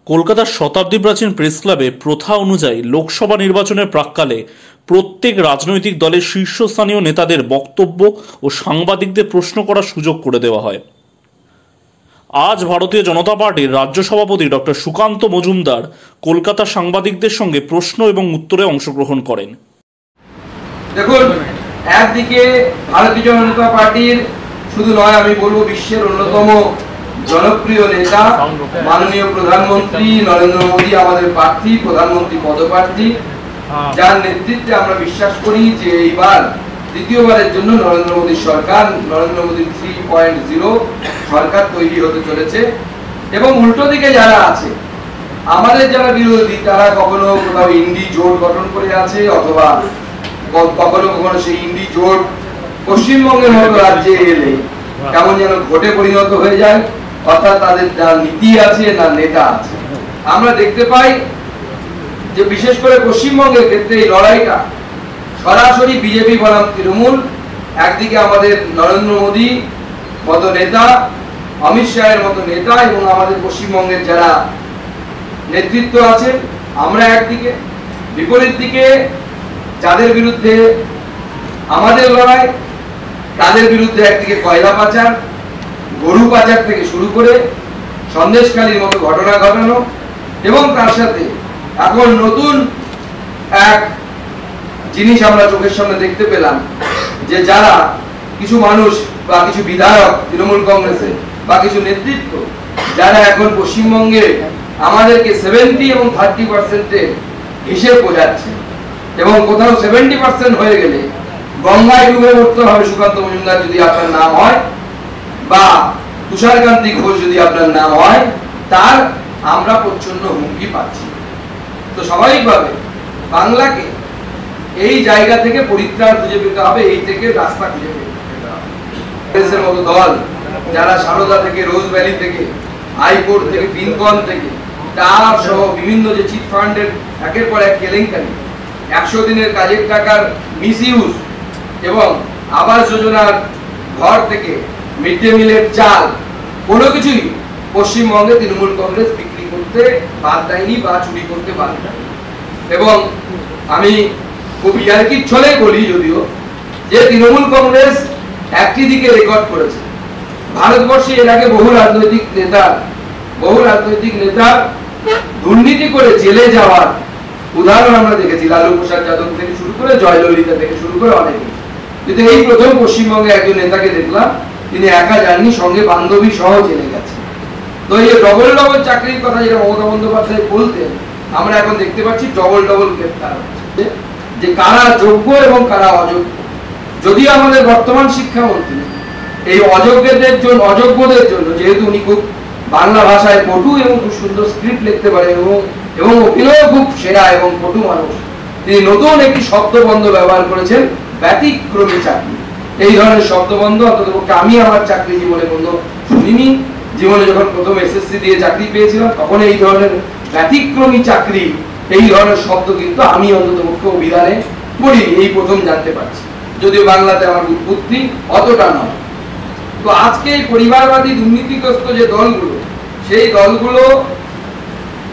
কলকাতার শতাব্দী প্রাচীন প্রেস ক্লাবে প্রথা অনুযায়ী লোকসভা নির্বাচনের প্রাক্কালে প্রত্যেক রাজনৈতিক দলের শীর্ষস্থানীয় নেতাদের বক্তব্য ও সাংবাদিকদের প্রশ্ন করার সুযোগ করে দেওয়া হয়। আজ ভারতীয় জনতা পার্টির রাজ্য সভাপতি ডক্টর সুকান্ত মজুমদার কলকাতার সাংবাদিকদের সঙ্গে প্রশ্ন এবং উত্তরে অংশগ্রহণ করেন। দেখুন, একদিকে ভারতীয় জনতা পার্টির শুধু নয়, আমি বলবো বিশ্বের অন্যতম জনপ্রিয় নেতা মাননীয় প্রধানমন্ত্রী নরেন্দ্র মোদী আমাদের প্রার্থী, প্রধানমন্ত্রী পদপ্রার্থী, যার নেতৃত্বে আমরা বিশ্বাস করি যে এইবার দ্বিতীয়বারের জন্য নরেন্দ্র মোদীর সরকার, নরেন্দ্র মোদীর 3.0 সরকার তৈরি হতে চলেছে। এবং উল্টো দিকে যারা আছে, আমাদের যারা বিরোধী, তারা কখনো কোথাও ইন্ডি জোট গঠন করে আছে, অথবা কখনো কখনো সেই ইন্ডি জোট পশ্চিমবঙ্গের মতো রাজ্যে এলে কেমন যেন ভোটে পরিণত হয়ে যায়, অর্থাৎ তাদের না নীতি আছে না নেতা আছে। আমরা দেখতে পাই যে বিশেষ করে পশ্চিমবঙ্গের ক্ষেত্রে এই লড়াইটা সরাসরি বিজেপি বনাম তৃণমূল। একদিকে আমাদের নরেন্দ্র মোদী মতো নেতা, অমিত শাহের মতো নেতা এবং আমাদের পশ্চিমবঙ্গের যারা নেতৃত্ব আছে আমরা একদিকে, বিপরীত দিকে যাদের বিরুদ্ধে আমাদের লড়াই, তাদের বিরুদ্ধে একদিকে কয়লা পাচার, গরু পাচার থেকে শুরু করে সন্দেশখালীর মতো ঘটনা ঘটানো, এবং তার সাথে এখন নতুন এক জিনিস আমরা চোখের সামনে দেখতে পেলাম যে যারা কিছু মানুষ বা কিছু বিধায়ক তৃণমূল কংগ্রেসের বা কিছু নেতৃত্ব যারা এখন পশ্চিমবঙ্গে আমাদেরকে 70 এবং 30% হিসেব বোঝাচ্ছে, এবং কোথাও 70% হয়ে গেলে গঙ্গায় ডুবে মরতে হবে সুকান্ত মজুমদার যদি আপনার নাম হয়, বা তুষারকান্তি ঘোষ যদি আপনার নাম হয়, তার আমরা প্রচন্ড হুমকি পাচ্ছি। তো স্বাভাবিকভাবে বাংলাকে এই জায়গা থেকে পরিত্রাণ খুঁজে পেতে হবে, এই থেকে রাস্তা খুঁজে পেতে হবে। কংগ্রেসের মতো দল যারা সারদা থেকে, রোজ ভ্যালি থেকে, হাইকোর্ট থেকে, পিনকন থেকে, তার সহ বিভিন্ন যে চিট ফান্ডের একের পর এক কেলেঙ্কারি, 100 দিনের কাজের টাকার মিসইউজ, এবং আবাস যোজনার ঘর থেকে মিড ডে মিলের চাল, কোনো কিছুই পশ্চিমবঙ্গে তৃণমূল কংগ্রেস বিক্রি করতে বাদ দেয়নি বা চুরি করতে বাদ দেয়নি। এবং আমি খুব ইয়ার্কির ছলে বলি যদিও, যে তৃণমূল কংগ্রেস একটি দিকে রেকর্ড করেছে, ভারতবর্ষে এর আগে বহু রাজনৈতিক নেতা দুর্নীতি করে জেলে যাওয়ার উদাহরণ আমরা দেখেছি, লালু প্রসাদ যাদব থেকে শুরু করে জয়ললিতা থেকে শুরু করে অনেকে। কিন্তু এই প্রথম পশ্চিমবঙ্গে একজন নেতাকে দেখলাম, তিনি একা যাননি, সঙ্গে বান্ধবী সহ জেলে গেছে। তো এই ডবল চাকরির কথা যেটা মমতা বন্দ্যোপাধ্যায় বলতেন, আমরা এখন দেখতে পাচ্ছি ডবল গ্রেফতার হচ্ছে, যে কারা যোগ্য এবং কারা অযোগ্য। যদিও আমাদের বর্তমান শিক্ষামন্ত্রী এই অযোগ্যদের জন্য, যেহেতু উনি খুব বাংলা ভাষায় পটু এবং খুব সুন্দর স্ক্রিপ্ট লিখতে পারে এবং অভিনয় খুব সেরা এবং পটু মানুষ, তিনি নতুন একটি শব্দবন্ধ ব্যবহার করেছেন, ব্যতিক্রমী চাকরি। এই ধরনের শব্দবন্ধ অন্তত আমি আমার চাকরি জীবনে কোনো শুনিনি। জীবনে যখন প্রথম এসএসসি দিয়ে চাকরি পেয়েছিলাম, তখন এই ধরনের ব্যতিক্রমী চাকরি, এই ধরনের শব্দ কিন্তু আমি অন্তত মুখ্য অভিধানে পড়িনি, এই প্রথম জানতে পারছি, যদিও বাংলাতে আমার উৎপত্তি অতটা নয়। তো আজকে এই পরিবারবাদী দুর্নীতিগ্রস্ত যে দলগুলো, সেই দলগুলো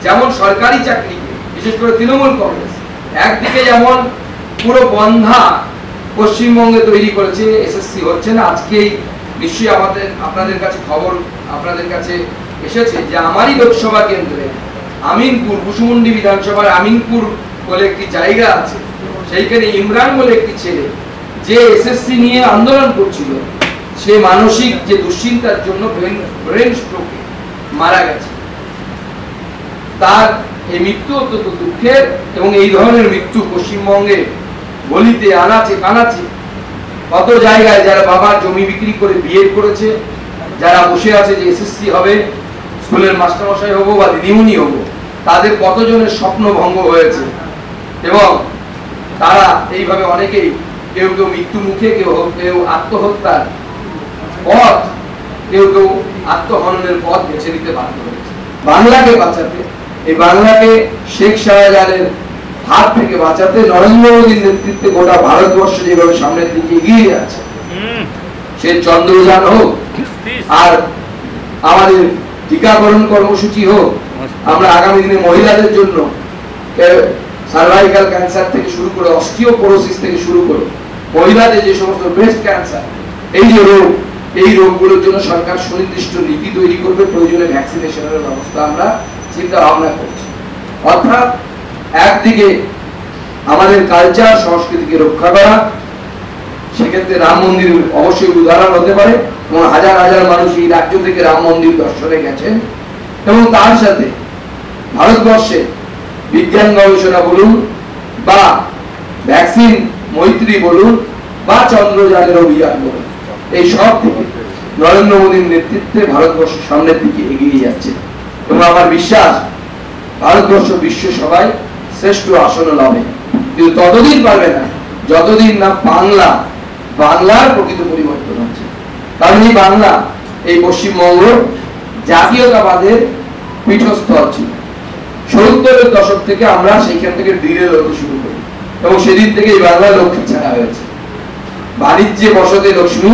যেমন সরকারি চাকরিকে, বিশেষ করে তৃণমূল কংগ্রেস, একদিকে যেমন পুরো বন্ধা পশ্চিমবঙ্গে তৈরি করেছে, এসএসসি হচ্ছে না। আজকেই নিশ্চয়ই আপনাদের কাছে খবর আপনাদের কাছে এসেছে যে আমারই লোকসভা কেন্দ্রে আমিনপুর, কুসুমুন্ডি বিধানসভার আমিনপুর বলে একটি জায়গা আছে, সেইখানে ইমরান বলে একটি ছেলে যে এসএসসি নিয়ে আন্দোলন করছিল, সে মানসিক যে দুশ্চিন্তার জন্য ব্রেন স্ট্রোকে মারা গেছে। তার এই মৃত্যু অত্যন্ত দুঃখের, এবং এই ধরনের মৃত্যু পশ্চিমবঙ্গে গলিতে আনাচে কানাচে কত জায়গায় যারা বাবার জমি বিক্রি করে বিয়ে করেছে, যারা বসে আছে যে এসএসসি হবে, স্কুলের মাস্টারমশাই হবো বা দিদিমণি হবো, তাদের কতজনের স্বপ্ন ভঙ্গ হয়েছে। এবং তারা এইভাবে অনেকেই, কেউ মৃত্যু মুখে, কেউ আত্মহত্যার পথ, কেউ আত্মহননের পথ বেছে নিতে বাধ্য হয়েছে। বাংলাকে বাঁচাতে, এই বাংলাকে শেখ শাহজাহানের হাত থেকে বাঁচাতে নরেন্দ্র মোদীর নেতৃত্বে গোটা ভারতবর্ষ যেভাবে সামনের দিকে এগিয়ে যাচ্ছে, সে চন্দ্রযান হোক, আর আমাদের টিকাকরণ কর্মসূচি হোক, আমরা আগামী দিনে মহিলাদের জন্য সার্ভাইকাল ক্যান্সার থেকে শুরু করে অস্টিওপোরোসিস থেকে শুরু করে মহিলাদের যে সমস্ত ব্রেস্ট ক্যান্সার, এই যে রোগ, এই রোগগুলোর জন্য সরকার সুনির্দিষ্ট নীতি তৈরি করবে, প্রয়োজনে ভ্যাকসিনেশনের ব্যবস্থা আমরা চিন্তা ভাবনা করছি। অর্থাৎ একদিকে আমাদের কালচার সংস্কৃতিকে রক্ষা করা, সেক্ষেত্রে রাম মন্দির অবশ্যই উদাহরণ হতে পারে এবং হাজার হাজার মানুষ এই রাজ্য থেকে রাম মন্দির দর্শনে গেছেন, এবং তার সাথে ভারতবর্ষে বিজ্ঞান গবেষণা বলুন বা ভ্যাকসিন মৈত্রী বলুন বা চন্দ্রযানের অভিযান বলুন, এই সব থেকে নরেন্দ্র মোদীর নেতৃত্বে ভারতবর্ষ সামনের দিকে এগিয়ে যাচ্ছে এবং আমার বিশ্বাস ভারতবর্ষ বিশ্ব সভায় শ্রেষ্ঠ আসন লাভে, কিন্তু ততদিন পারবে না যতদিন না বাংলার প্রকৃত পরিবর্তন হচ্ছে। কারণ এই বাংলা, এই পশ্চিমবঙ্গ জাতীয়তাবাদের পীঠস্থল ছিল। 70-এর দশক থেকে আমরা সেইখান থেকে ধীরে হতে শুরু করি এবং সেদিন থেকে এই বাংলা লক্ষ্মী ছাড়া হয়েছে। বাণিজ্যে বসতে লক্ষ্মী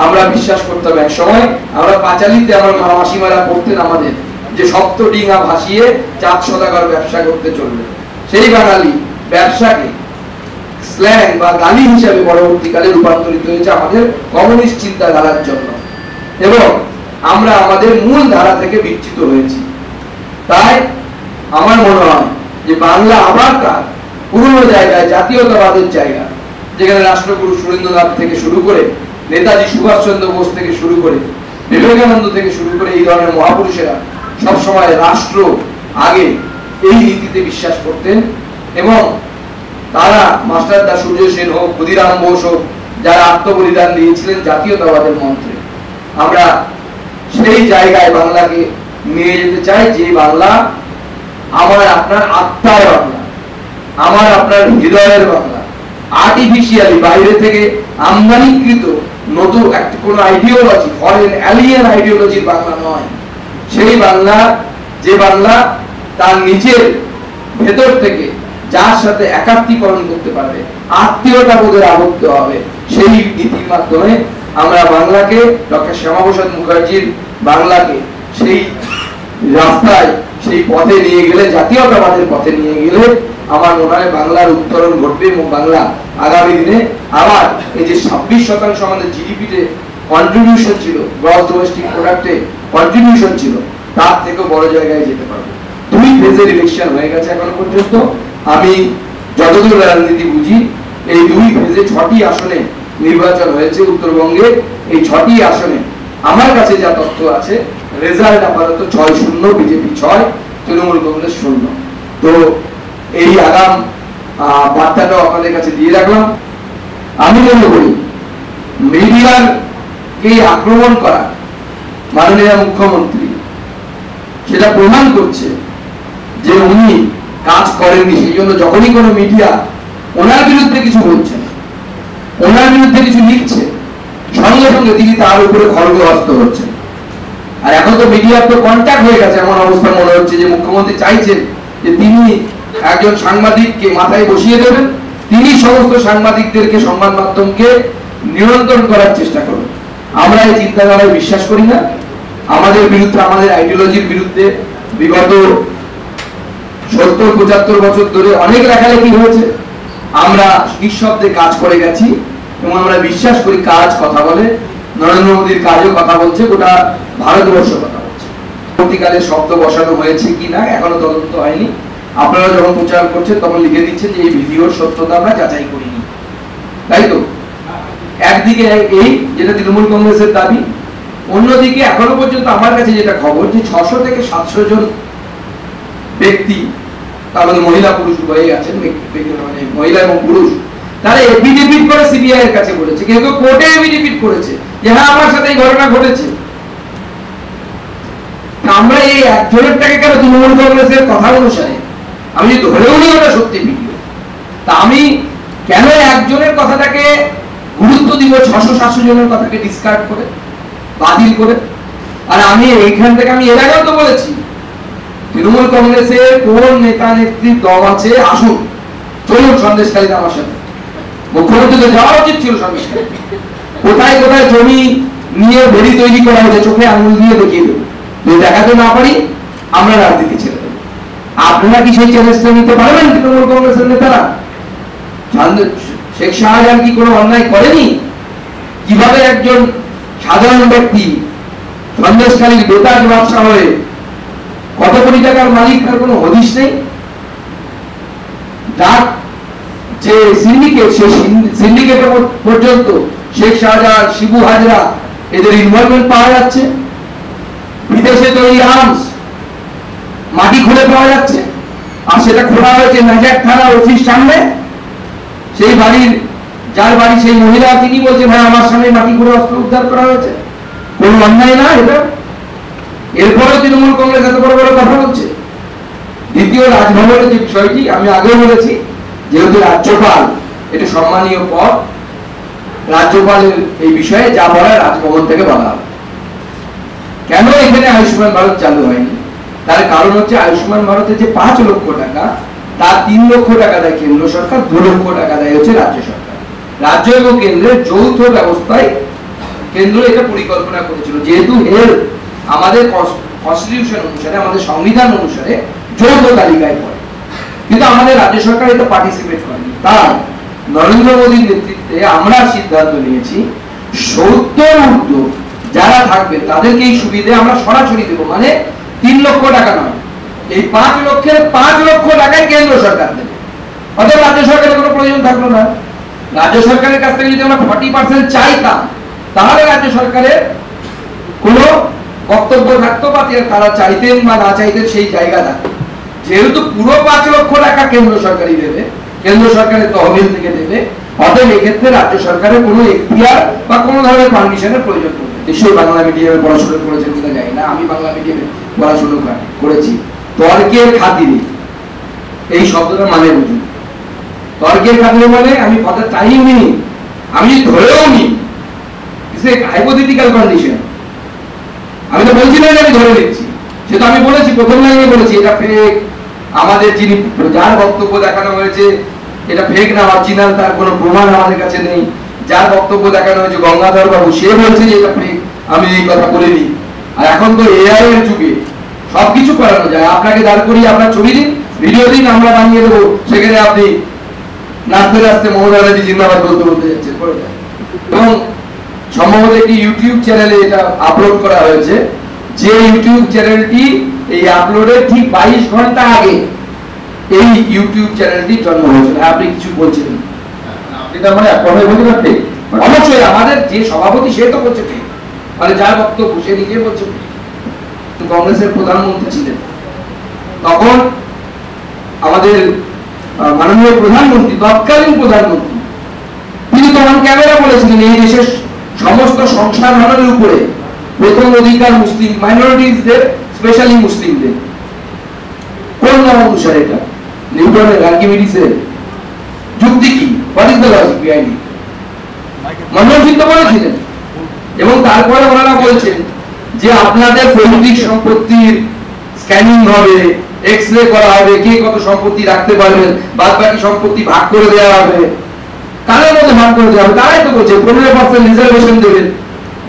আমরা বিশ্বাস করতাম এক সময়। আমরা পাঁচালিতে আমার মাসিমারা পড়তেন আমাদের যে সপ্ত ডিঙা ভাসিয়ে 4 সদাগর ব্যবসা করতে চলবে। সেই বাঙালি ব্যবসাকে স্ল্যাং বা গালি হিসাবে পরবর্তীকালে রূপান্তরিত হয়েছে আমাদের কমিউনিস্ট চিন্তাধারার জন্য এবং আমরা আমাদের মূল ধারা থেকে বিচ্যুত হয়েছি। তাই আমার মনে হয় যে বাংলা আবার তার পুরনো জায়গায়, জাতীয়তাবাদের জায়গা, যেখানে রাষ্ট্রগুরু সুরেন্দ্রনাথ থেকে শুরু করে নেতাজি সুভাষচন্দ্র বোস থেকে শুরু করে বিবেকানন্দ থেকে শুরু করে এই ধরনের মহাপুরুষেরা সবসময় রাষ্ট্র আগে, এই নীতিতে বিশ্বাস করতেন এবং তারা মাস্টারদা সূর্য সেন হোক, ক্ষুদিরাম বোস হোক, যারা আত্মবলিদান দিয়েছিলেন জাতীয়তাবাদের মন্ত্রে, আমরা সেই জায়গায় বাংলাকে নিয়ে যেতে চাই যে বাংলা আমার আপনার আত্মার বাংলা, আমার আপনার হৃদয়ের বাংলা, আর্টিফিশিয়ালি বাইরে থেকে আমদানিকৃত নতুন একটা কোন আইডিওলজি, ফরেন অ্যালিয়েন আইডিওলজির বাংলা নয়। সেই বাংলা, যে বাংলা তার নিজের ভেতর থেকে যার সাথে একাত্মীকরণ করতে পারবে, আত্মীয়তা বোধের আবদ্ধ হবে, সেই নীতির মাধ্যমে আমরা বাংলাকে, ডক্টর শ্যামাপ্রসাদ মুখার্জির বাংলাকে সেই রাস্তায়, সেই পথে নিয়ে গেলে, জাতীয়তাবাদের পথে নিয়ে গেলে আমার মনে হয় বাংলার উত্তরণ ঘটবে এবং বাংলা আগামী দিনে আবার এই যে 26% আমাদের জিডিপিতে কন্ট্রিবিউশন ছিল, গ্রস ডোমেস্টিক প্রোডাক্টে কন্ট্রিবিউশন ছিল, তার থেকেও বড় জায়গায় যেতে পারবে। 2 ফেজের ইলেকশন হয়ে গেছে এখনো পর্যন্ত। আমি যতদূর রাজনীতি বুঝি এই 2 ফেজে 6টি আসনে নির্বাচন হয়েছে উত্তরবঙ্গে। এই 6টি আসনে আমার কাছে যা তথ্য আছে, রেজাল্ট আপাতত 6-0, বিজেপি 6, তৃণমূল কংগ্রেস 0। তো এই আগাম বার্তাটাও আপনাদের কাছে দিয়ে রাখলাম। আমি মনে করি মিডিয়ার কে আক্রমণ করা মাননীয় মুখ্যমন্ত্রী সেটা প্রমাণ করছে যে উনি কাজ করেননি। সেই জন্য যখনই কোনো মিডিয়া ওনার বিরুদ্ধে কিছু বলছে, ওনার বিরুদ্ধে কিছু লিখছে, সঙ্গে সঙ্গে তিনি তার উপরে খড়গহস্ত হচ্ছেন। আর এখন তো মিডিয়ার তো কন্ট্যাক্ট হয়ে গেছে, এমন অবস্থা মনে হচ্ছে যে মুখ্যমন্ত্রী চাইছেন যে তিনি একজন সাংবাদিককে মাথায় বসিয়ে দেবেন, তিনি সমস্ত সাংবাদিকদেরকে, সংবাদ মাধ্যমকে নিয়ন্ত্রণ করার চেষ্টা করবেন। আমরা এই চিন্তাধারায় বিশ্বাস করি না। আমাদের বিরুদ্ধে, আমাদের আইডিওলজির বিরুদ্ধে বিগত 70-75 বছর ধরে অনেক লেখালেখি হয়েছে। আমরা নিঃশব্দে কাজ করে গেছি এবং আমরা বিশ্বাস করি কাজ কথা বলে। নরেন্দ্র মোদীর কাজও কথা বলছে, গোটা ভারতবর্ষ কথা বলছে। পরবর্তীকালে শব্দ বসানো হয়েছে কিনা এখনো তদন্ত হয়নি। আপনারা যখন প্রচার করছেন তখন লিখে দিচ্ছেন যে এই ভিডিওর সত্যতা আমরা যাচাই করিনি, তাই তো? একদিকে এই যেটা তৃণমূল কংগ্রেসের দাবি, অন্যদিকে এখনো পর্যন্ত আমার কাছে যেটা খবর যে 600 থেকে 700 জন ব্যক্তি, তার মধ্যে মহিলা পুরুষ উভয়ই আছেন, মানে মহিলা এবং পুরুষ, তারা এফিডেভিট করে সিবিআই এর কাছে বলেছে, কেউ কেউ কোর্টে এফিডেভিট করেছে যে হ্যাঁ আমার সাথে এই ঘটনা ঘটেছে। আমরা এই একজনেরটাকে কেন তৃণমূল কংগ্রেসের কথা অনুসারে আমি যদি ধরেও নিই ওটা সত্যি ভিডিও, তা আমি কেন একজনের কথাটাকে গুরুত্ব দিব 600-700 জনের কথাকে ডিসকার্ড করে, বাতিল করে? আর আমি এইখান থেকে আমি এর আগেও তো বলেছি, তৃণমূল কংগ্রেসের কোন নেতা নেত্রীর দম আছে আসুন, চলুন সন্দেশখালীতে আমার সাথে। মুখ্যমন্ত্রীকে যাওয়া উচিত ছিল সন্দেশখালী। কোথায় কোথায় জমি নিয়ে ভেরি তৈরি করা হয়েছে চোখে আঙুল দিয়ে দেখিয়ে দেবো। যদি দেখাতে না পারি আমরা রাজনীতি ছেড়ে দেবো। আপনারা কি সেই চ্যালেঞ্জটা নিতে পারবেন? তৃণমূল কংগ্রেসের নেতারা, শেখ শাহজাহান কি কোনো অন্যায় করেনি? কিভাবে একজন সাধারণ ব্যক্তি সন্দেশখালীর বেতাজ ব্যবসা হয়ে কত কোটি টাকার মালিক, তার কোনো হদিশ নেই। ডাক যে সিন্ডিকেট, সেই সিন্ডিকেট পর্যন্ত শেখ শাহজাহান, শিবু হাজরা এদের ইনভলভমেন্ট পাওয়া যাচ্ছে। বিদেশে তৈরি আর্মস মাটি খুঁড়ে পাওয়া যাচ্ছে, আর সেটা খোলা হয়েছে নাজার থানা অফিস সামনে। সেই বাড়ির, যার বাড়ি সেই মহিলা, তিনি বলছেন হ্যাঁ আমার সামনে মাটি খুঁড়ে অস্ত্র উদ্ধার করা হয়েছে, কোনো অন্যায় না এটা। এরপরে তৃণমূল কংগ্রেস এত বড় বড় কথা বলছে। দ্বিতীয়, রাজভবনের যে বিষয়টি আমি আগেও বলেছি, যেহেতু রাজ্যপাল এটা সম্মানীয় পদ, রাজ্যপালের এই বিষয়ে যা বলার রাজভবন থেকে বলা হবে। কেন এখানে আয়ুষ্মান ভারত চালু হয়নি? তার কারণ হচ্ছে আয়ুষ্মান ভারতের যে 5 লক্ষ টাকা, তার 3 লক্ষ টাকা দেয় কেন্দ্র সরকার, 2 লক্ষ টাকা দেয় হচ্ছে রাজ্য সরকার। রাজ্য এবং কেন্দ্রের যৌথ ব্যবস্থায় কেন্দ্র এটা পরিকল্পনা করেছিল, যেহেতু হেলথ আমাদের কনস্টিটিউশন অনুসারে, আমাদের সংবিধান অনুসারে যৌথ তালিকায় পড়ে, কিন্তু আমাদের রাজ্য সরকার এটা পার্টিসিপেট করেনি। তাই নরেন্দ্র মোদীর নেতৃত্বে আমরা সিদ্ধান্ত নিয়েছি 70 ঊর্ধ্ব যারা থাকবে তাদেরকে এই সুবিধা আমরা সরাসরি দেবো, মানে 3 লক্ষ টাকা নয়, এই 5 লক্ষের 5 লক্ষ টাকায় কেন্দ্র সরকার দেবে। অর্থাৎ রাজ্য সরকারের কোনো প্রয়োজন থাকলো না। রাজ্য সরকারের কাছ থেকে যদি আমরা 40% চাইতাম, তাহলে রাজ্য সরকারের কোনো বক্তব্য থাকতো, বা তারা চাইতেন বা না চাইতেন সেই জায়গা থাকতো। যেহেতু পুরো 5 লক্ষ টাকা কেন্দ্র সরকারই দেবে, কেন্দ্র সরকারের তহবিল থেকে দেবে, অতএব এক্ষেত্রে রাজ্য সরকারের কোনো এখতিয়ার বা কোনো ধরনের পারমিশনের প্রয়োজন পড়বে। নিশ্চয়ই বাংলা মিডিয়ামে পড়াশোনা করেছেন কিনা জানি না, আমি বাংলা মিডিয়ামে পড়াশোনা করেছি। তর্কের খাতিরে, এই শব্দটা মানে বুঝুন। তর্কের খাতিরে মানে আমি কথা চাইও নি, আমি ধরেও নি, হাইপোথেটিক্যাল কন্ডিশন। আমি তো বলছি না যে আমি ধরে নিচ্ছি, সেটা আমি বলেছি, প্রথম লাইনে বলেছি এটা ফেক। আমাদের যিনি, যার বক্তব্য দেখানো হয়েছে এটা ফেক না অরিজিনাল, তার কোনো প্রমাণ আমাদের কাছে নেই। যার বক্তব্য দেখানো হয়েছে গঙ্গাধর বাবু, সে বলছে যে এটা ফেক, আমি এই কথা বলিনি। আর এখন তো এআই এর যুগে সবকিছু করানো যায়। আপনাকে দাঁড় করিয়ে আপনার ছবি দিন, ভিডিও দিন, আমরা বানিয়ে দেবো, সেখানে আপনি নাচতে নাচতে মমতা ব্যানার্জি জিন্দাবাদ বলতে বলতে যাচ্ছেন, করে দেন। এবং সম্ভবত একটি ইউটিউব চ্যানেলে এটা আপলোড করা হয়েছে, যে ইউটিউব চ্যানেলটি এই আপলোডের ঠিক 22 ঘন্টা আগে এই ইউটিউব চ্যানেলটি জন্ম হয়েছিল। আপনি কিছু বলছেন, আপনি তার মানে একভাবে বলতে পারতেন? অবশ্যই আমাদের যে সভাপতি সে তো বলছে ঠিক, মানে যার বক্তব্য সে নিজে বলছে। কংগ্রেসের প্রধানমন্ত্রী ছিলেন তখন, আমাদের মাননীয় প্রধানমন্ত্রী, তৎকালীন প্রধানমন্ত্রী, তিনি তো অন ক্যামেরা বলেছিলেন এই দেশের সমস্ত সংসাধনের উপরে প্রথম অধিকার মুসলিম মাইনরিটিসদের, স্পেশালি মুসলিমদের। কোন নাম অনুসারে? এটা নিউটনের, আর্কিমিডিসের যুক্তি কি? What is the logic behind it? Manmohan Singh তো বলেছিলেন। এবং তারপরে ওনারা বলছেন যে আপনাদের পৈতৃক সম্পত্তির স্ক্যানিং হবে, এক্স-রে করা হবে, কে কত সম্পত্তি রাখতে পারবেন, বাদ বাকি সম্পত্তি ভাগ করে দেওয়া হবে। কাদের মধ্যে ভাগ করে দেওয়া হবে? তারাই তো বলছে 15% রিজার্ভেশন দেবেন।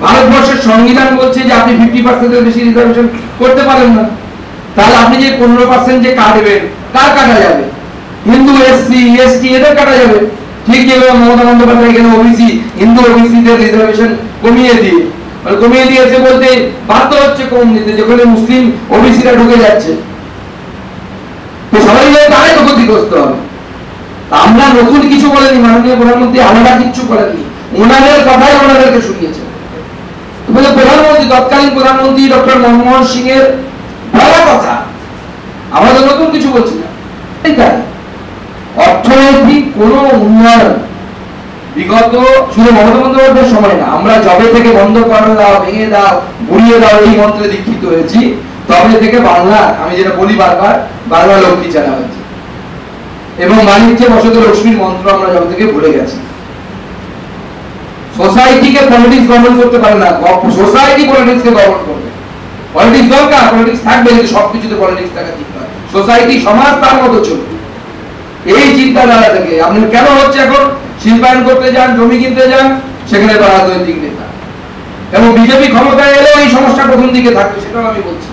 ভারতবর্ষের সংবিধান বলছে যে আপনি 50% এর বেশি রিজার্ভেশন করতে পারেন না। তাহলে আপনি যে 15% যে কাটবেন, কার কাটা যাবে? হিন্দু, এসসি, এসটি এদের কাটা যাবে। ঠিক যেভাবে মমতা বন্দ্যোপাধ্যায় এখানে ওবিসি, হিন্দু ওবিসিদের রিজার্ভেশন কমিয়ে দিয়েছে বলতে বাধ্য হচ্ছে কম দিতে, যেখানে মুসলিম ওবিসিরা ঢুকে যাচ্ছে। তো সবাই তারাই তো ক্ষতিগ্রস্ত হবে। আমরা নতুন কিছু বলেনি, মাননীয় প্রধানমন্ত্রী আলাদা কিছু করেননি, ওনাদের কথাই ওনাদেরকে শুনিয়েছেন। প্রধানমন্ত্রী, তৎকালীন প্রধানমন্ত্রী ডক্টর মনমোহন সিং এর বলা কথা, আমরা তো নতুন কিছু বলছি না। অর্থনৈতিক কোন উন্নয়ন বিগত শুধু মমতা বন্দ্যোপাধ্যায়ের সময় না, আমরা যবে থেকে বন্ধ করে দাও, ভেঙে দাও, ঘুরিয়ে দাও এই মন্ত্রে দীক্ষিত হয়েছি, তবে থেকে বাংলা, আমি যেটা বলি বারবার, বাংলা লক্ষ্মী চালা হয়েছে। এবং বাণিজ্যে বসত লক্ষ্মীর মন্ত্র আমরা যবে থেকে ভুলে গেছি। সোসাইটিকে পলিটিক্স গভর্ন করতে পারে না, সোসাইটি পলিটিক্সকে গভর্ন করবে। পলিটিক্স দরকার, পলিটিক্স থাকবে, কিন্তু সবকিছুতে পলিটিক্স থাকা ঠিক নয়। সোসাইটি, সমাজ তার মতো চলবে। এই চিন্তাধারা থেকে আপনি কেন হচ্ছে এখন শিল্পায়ন করতে যান, জমি কিনতে যান, সেখানে রাজনৈতিক নেতা। এবং বিজেপি ক্ষমতায় এলেও এই সমস্যা প্রথম দিকে থাকবে, সেটাও আমি বলছি।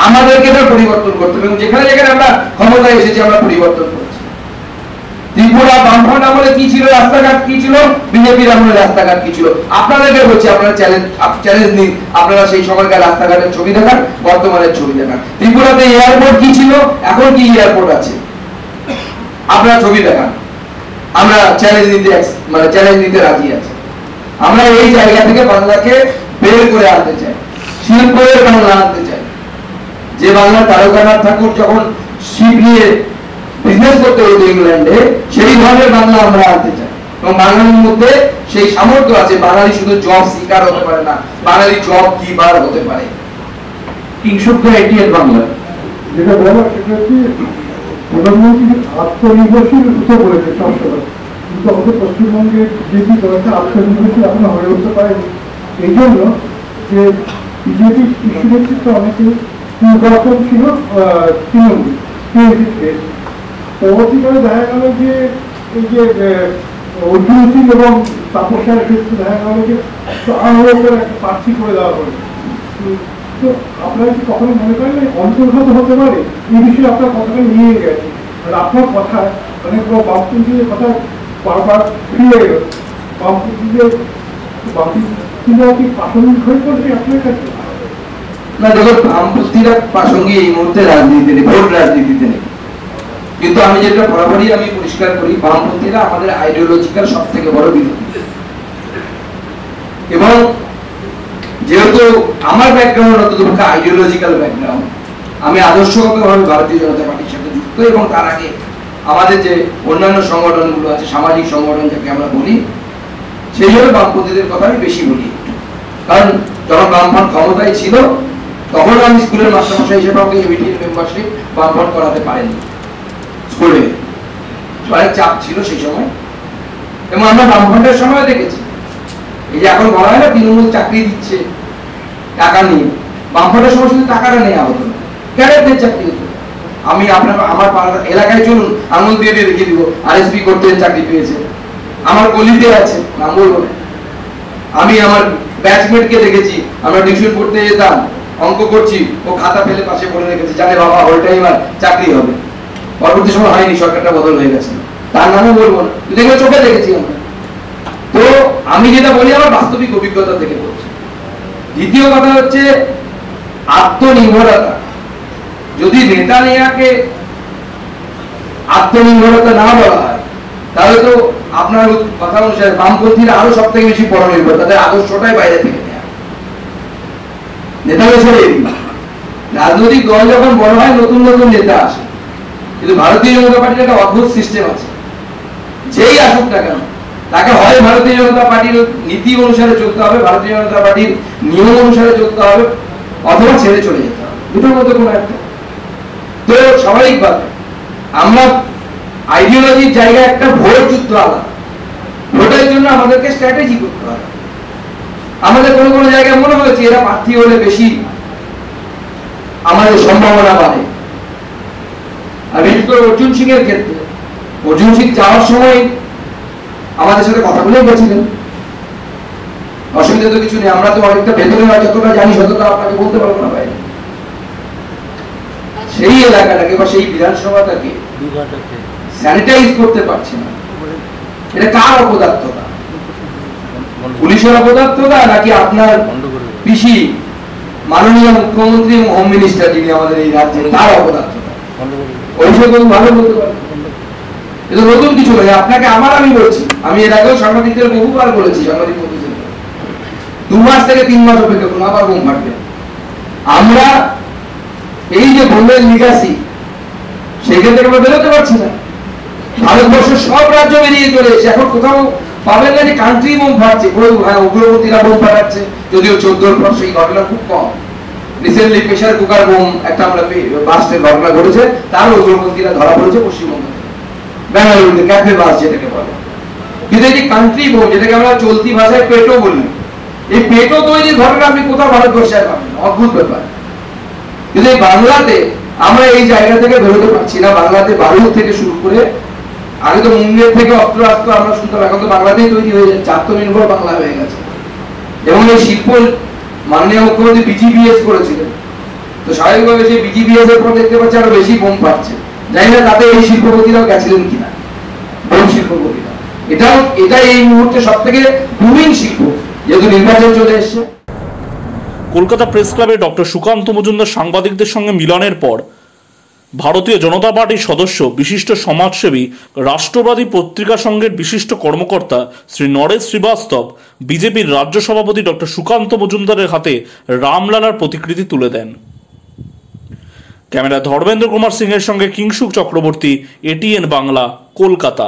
আমাদেরকে এটা পরিবর্তন করতে হবে এবং যেখানে যেখানে আমরা ক্ষমতায় এসেছি আমরা পরিবর্তন করেছি। ত্রিপুরা বামফ্রন্ট আমলে কি ছিল, রাস্তাঘাট কি ছিল, বিজেপির আমলে রাস্তাঘাট কি ছিল, আপনাদেরকে বলছি আপনারা চ্যালেঞ্জ নিন, আপনারা সেই সময়কার রাস্তাঘাটের ছবি দেখান, বর্তমানের ছবি দেখান। ত্রিপুরাতে এয়ারপোর্ট কি ছিল, এখন কি এয়ারপোর্ট আছে, আপনারা ছবি দেখান। আমরা চ্যালেঞ্জ নিতে রাজি আছি। আমরা এই জায়গা থেকে বাংলাকে বের করে আনতে চাই, শিল্পের বাংলা আনতে চাই। যে বাংলা তারকানাথ ঠাকুর যখন শিপ নিয়ে বিজনেস করতে হতো ইংল্যান্ডে, সেই ধরনের বাংলা আমরা আনতে চাই এবং বাঙালির মধ্যে সেই সামর্থ্য আছে। বাঙালি শুধু জব শিকার হতে পারে না, বাঙালি জব কিপার হতে পারে। কিংশুদ্ধ এটিএল বাংলা যেটা বলা সেটা হচ্ছে প্রধানমন্ত্রী আত্মনির্ভরশীল হতে বলেছে সবসময়, কিন্তু আমাদের পশ্চিমবঙ্গের বিজেপি দলটা আত্মনির্ভরশীল এখনো হয়ে উঠতে পারেনি। এই জন্য যে বিজেপির শীর্ষ নেতৃত্ব অনেকে নির্বাচন ছিল তৃণমূল পরবর্তীকালে দেখা গেল যে এই যে অর্জুন সিং এবং তাপসের ক্ষেত্রে দেখা গেল যে একটা প্রার্থী করে দেওয়া হলো। তো আপনারা কি কখনো মনে করেন অন্তর্গত হতে পারে এই বিষয়ে আপনার কথাটা নিয়ে গেছে, আর আপনার কথা অনেক বামপন্থীদের কথা বারবার ফিরে গেল, বামপন্থীদের কি প্রাসঙ্গিক হয়ে পড়ছে আপনার কাছে? না দেখো, বামপন্থীরা প্রাসঙ্গিক এই মুহূর্তে রাজনীতিতে নেই, ভোট রাজনীতিতে নেই। কিন্তু আমি যেটা বরাবরই আমি পরিষ্কার করি, বামপন্থীরা আমাদের আইডিওলজিক্যাল সব থেকে বড় বিরোধী। এবং যেহেতু আমার ব্যাকগ্রাউন্ড অতটুকু আইডিওলজিক্যাল ব্যাকগ্রাউন্ড, আমি আদর্শগতভাবে ভারতীয় জনতা পার্টির সাথে যুক্ত এবং তার আগে আমাদের যে অন্যান্য সংগঠনগুলো আছে, সামাজিক সংগঠন যাকে আমরা বলি, সেই জন্য বামপন্থীদের কথা আমি বেশি বলি। কারণ যখন বামফ্রন্ট ক্ষমতায় ছিল তখন আমি স্কুলের মাস্টারমশাই হিসেবে আমাকে এবিটির মেম্বারশিপ বামফ্রন্ট করাতে পারেনি, স্কুলে অনেক চাপ ছিল সেই সময়। এবং আমরা বামফ্রন্টের সময় দেখেছি, এই যে এখন বলা হয় না তৃণমূল চাকরি দিচ্ছে টাকা নিয়ে, বামফ্রন্টের সময় শুধু টাকাটা নেওয়া হতো না, ক্যাডারদের চাকরি হতো। আমি আমার এলাকায় চলুন, আঙুল দিয়ে দিয়ে দেখিয়ে দিব আরএসপি করতে চাকরি পেয়েছে, আমার গলিতে আছে, নাম বলবো না। আমি আমার ব্যাচমেটকে দেখেছি, আমরা টিউশন পড়তে যেতাম, অঙ্ক করছি, ও খাতা ফেলে পাশে পড়ে রেখেছে, জানে বাবা হোল টাইম আর চাকরি হবে। পরবর্তী সময় হয়নি, সরকারটা বদল হয়ে গেছে, তার নামও বলবো না, দেখলে চোখে দেখেছি আমরা। তো আমি যেটা বলি আমার বাস্তবিক অভিজ্ঞতা থেকে বলছি। দ্বিতীয় কথা হচ্ছে আত্মনির্ভরতা। যদি নেতা নেয়াকে আত্মনির্ভরতা না বলা হয় তাহলে তো আপনার কথা অনুসারে বামপন্থীরা আরো সব থেকে বেশি পরনির্ভর, তাদের আদর্শটাই বাইরে থেকে নেয়া। নেতা ছেড়ে রাজনৈতিক দল যখন বড় হয় নতুন নতুন নেতা আসে, কিন্তু ভারতীয় জনতা পার্টির একটা অদ্ভুত সিস্টেম আছে, যেই আসুক না কেন তাকে হয় ভারতীয় জনতা পার্টির নীতি অনুসারে চলতে হবে, ভারতীয় জনতা পার্টির নিয়ম অনুসারে চলতে হবে, অথবা ছেড়ে চলে যেতে হবে, দুটোর মধ্যে কোনো একটা। তো স্বাভাবিকভাবে আমরা আইডিওলজির জায়গায় একটা ভোট যুদ্ধ আলাদা, ভোটের জন্য আমাদেরকে স্ট্র্যাটেজি করতে হবে। আমাদের কোনো কোনো জায়গায় মনে হয়েছে এরা প্রার্থী হলে বেশি আমাদের সম্ভাবনা বাড়ে। আর বিশেষ করে অর্জুন সিং এর ক্ষেত্রে, অর্জুন সিং যাওয়ার সময় আমাদের সাথে কথা বলেই গেছিলেন, অসুবিধা তো কিছু নেই, আমরা তো অনেকটা ভেতরে যতটা জানি ততটা আপনাকে বলতে পারবো না বাইরে। সেই এলাকাটাকে বা সেই বিধানসভাটাকে স্যানিটাইজ করতে পারছে না, এটা কার অপদার্থতা? পুলিশের অপদার্থতা নাকি আপনার পিসি মাননীয় মুখ্যমন্ত্রী এবং হোম মিনিস্টার যিনি আমাদের এই রাজ্যে, তার অপদার্থতা? ওই সব ভালো বলতে পারেন, এটা নতুন কিছু নয়। আপনাকে আমি বলছি, আমি এর আগেও সাংবাদিকদের বহুবার বলেছি, সাংবাদিক বন্ধুদের 2 মাস থেকে 3 মাস অপেক্ষা করুন, আবার বোম ফাটবে। আমরা এই যে বোমের লিগাসি, সেখান থেকে আমরা বেরোতে পারছি না। ভারতবর্ষের সব রাজ্য বেরিয়ে চলে এসে এখন কোথাও পাবেন না যে কান্ট্রি বোম ফাটছে, উগ্রপন্থীরা বোম ফাটাচ্ছে, যদিও 14 পর সেই ঘটনা খুব কম। রিসেন্টলি প্রেসার কুকার বোম একটা আমরা বাস্টের ঘটনা ঘটেছে, তার উগ্রপন্থীরা ধরা পড়েছে পশ্চিমবঙ্গে, বেঙ্গালুরুতে ক্যাফে বাস যেটাকে বলে। কিন্তু এই যে কান্ট্রি বোম, যেটাকে আমরা চলতি ভাষায় পেটো বলি, এই পেটো তৈরির ঘটনা আপনি কোথাও ভারতবর্ষে পাবেন না, অদ্ভুত ব্যাপার। কিন্তু এই বাংলাতে আমরা এই জায়গা থেকে বেরোতে পারছি না। বাংলাতে বারুদ থেকে শুরু করে, আগে তো মুঙ্গের থেকে অস্ত্র আমরা শুনতাম, এখন তো বাংলাতেই তৈরি হয়ে যাচ্ছে, আত্মনির্ভর বাংলা হয়ে গেছে। এবং এই শিল্প মাননীয় মুখ্যমন্ত্রী বিজিবিএস করেছিলেন, তো স্বাভাবিকভাবে যে বিজিবিএস এর পর দেখতে পাচ্ছে আরো বেশি বোম পাচ্ছে, জানি না তাতে এই শিল্পপতিরাও গেছিলেন কিনা, বোম শিল্পপতিরা। এটা এই মুহূর্তে সব থেকে বুমিং শিল্প, যেহেতু নির্বাচন চলে এসছে। কলকাতা প্রেস ক্লাবে ডক্টর সুকান্ত মজুমদার সাংবাদিকদের সঙ্গে মিলনের পর ভারতীয় জনতা পার্টির সদস্য, বিশিষ্ট সমাজসেবী, রাষ্ট্রবাদী পত্রিকা সংঘের বিশিষ্ট কর্মকর্তা শ্রী নরেশ শ্রীবাস্তব বিজেপির রাজ্য সভাপতি ডক্টর সুকান্ত মজুমদারের হাতে রামলালার প্রতিকৃতি তুলে দেন। ক্যামেরা ধর্মেন্দ্র কুমার সিংহের সঙ্গে কিংশুক চক্রবর্তী, ATN বাংলা, কলকাতা।